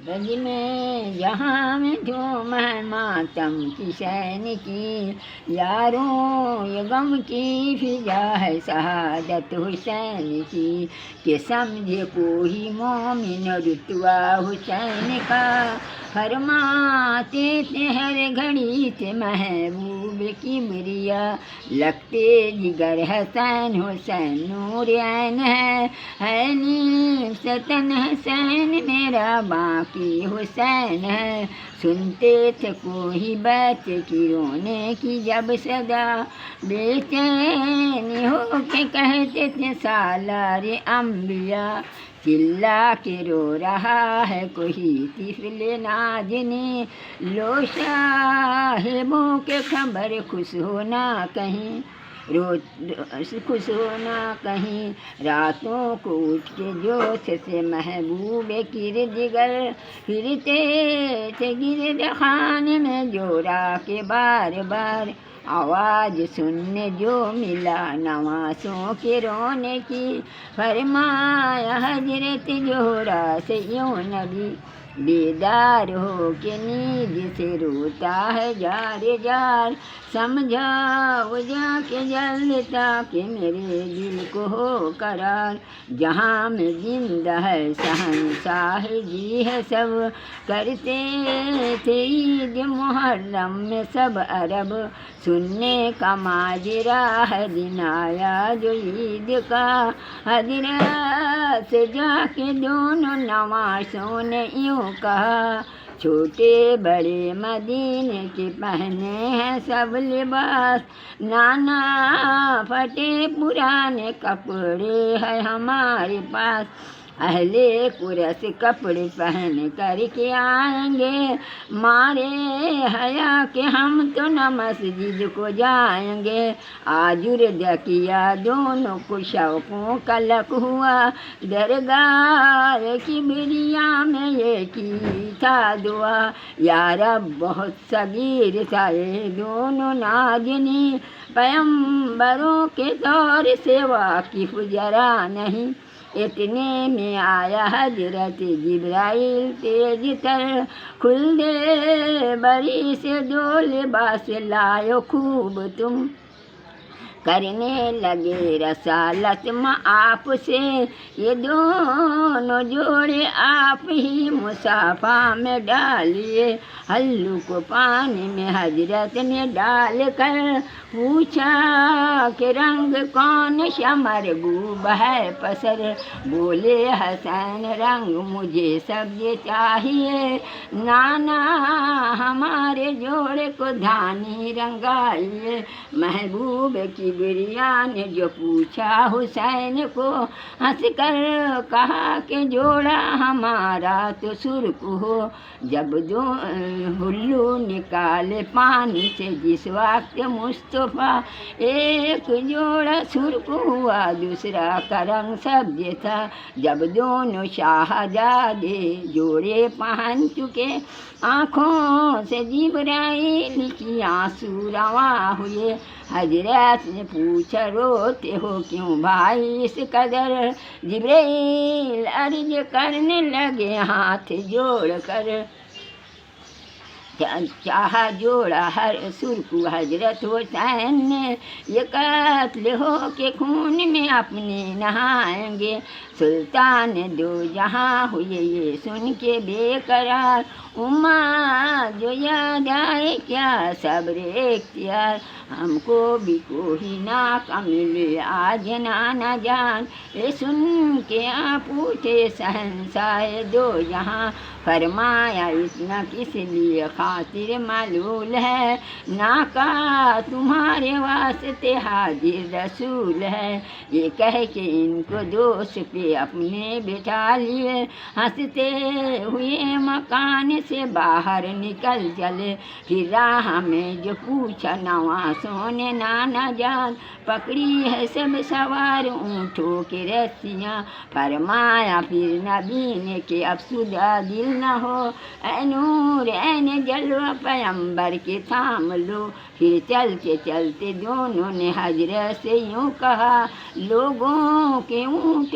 رج میں جہاں میں دھوم ہے ماتم کی شین کی، یاروں یہ غم کی فضا ہے شہادت حسین کی، کہ سمجھے کوئی مومن رتبہ حسین کا، فرماتے تھے ہر گھڑی تھے محبوب کبریا، لگتے جگر حسین حسین نور عین ہے نیم ستن حسین میرا باقی حسین ہے، سنتے تھے کوئی بیت کی رونے کی جب صدا، بے چین ہو کے کہتے تھے سالار انبیاء، چلا کے رو رہا ہے کوئی طفل نازنی، لو صاحبوں کے خبر خوش ہونا کہیں، خوش ہونا کہیں، راتوں کو اٹھ کے جوش سے محبوب کردگر، پھرتے تھے گرد خانے میں جورا کے بار بار، آواز سننے جو ملا نواسوں کے رونے کی، فرمایا حضرت زہرا سے یوں نبی، بیدار ہو کے نیند سے روتا ہے جار جار، سمجھاؤ جا کے جلد تاکہ میرے دل کو ہو قرار، جہاں میں زندہ ہے شہنشاہ جی ہے سب، کرتے تھے عید محرم میں سب عرب، سننے کا ماجرا ہے دن آیا جو عید کا، حضرت سے جا کے دونوں نواسوں نے یوں کہا، چھوٹے بڑے مدینے کے پہنے ہیں سب لباس، نانا پھٹے پرانے کپڑے ہیں ہمارے پاس، اہل قریش کپڑے پہن کر کے آئیں گے، مارے حیا کہ ہم تو نہ مسجد کو جائیں گے، آج رد کیا دونوں کو شوقوں کا لک ہوا، درگاہ کبریا میں یہ کی تھا دعا، یا رب بہت صغیر تھا یہ دونوں نازنی، پیغمبروں کے دور سے واقف ذرا نہیں، اتنے میں آیا حضرت جبرائیل تیز تر، کھل دے بری سے دو لباس لائے خوب تم، کرنے لگے رسالت آپ سے یہ دونوں جوڑے، آپ ہی مصافہ میں ڈالیے، ہلو کو پانی میں حضرت نے ڈال کر پوچھا کہ رنگ کون سا مرغوب ہے پسر، بولے حسین رنگ مجھے سبز چاہیے، نانا ہمارے جوڑے کو دھانی رنگائیے، محبوب کبریا نے جو پوچھا حسین کو، ہنس کر کہا کہ جوڑا ہمارا تو سرخ ہو، جب دو ہلو نکالے پانی سے جس وقت مصطفیٰ، ایک جوڑا سرخ ہوا دوسرا کا رنگ سبز تھا، جب دونوں شاہزادے جوڑے پہن چکے، آنکھوں سے جبرائیل کی آنسو رواں ہوئے، حضرت نے پوچھا روتے ہو کیوں بھائی اس قدر، جبرائیل عرض کرنے لگے ہاتھ جوڑ کر، چاہا جوڑا ہر سرخ حضرت حسین نے، یہ قتل ہو کے خون میں اپنے نہائیں گے، سلطان دو جہاں ہوئے یہ سن کے بے قرار، اماں جو یاد آئے کیا صبر اختیار، ہم کو بھی کوئی ناکہ ملے آج نانا جان، یہ سن کے آپ اٹھے شہنشاہ دو جہاں، فرمایا اتنا کس لیے خاطر معلول ہے، ناکہ تمہارے واسطے حاضر رسول ہے، یہ کہہ کے ان کو دوست پہ اپنے بٹھا لیے، ہنستے ہوئے مکان سے باہر نکل چلے، پھر راہ میں جو پوچھا نواسوں نے نانا جان، پکڑی ہے سب سوار اونٹوں کی رسیاں، فرمایا پھر نبی نے کہ افسردہ دل نہ ہو، اے نور عین جلوہ پیغمبر کے تھام لو، پھر چلتے چلتے دونوں نے حضرت سے یوں کہا، لوگوں کے اونٹ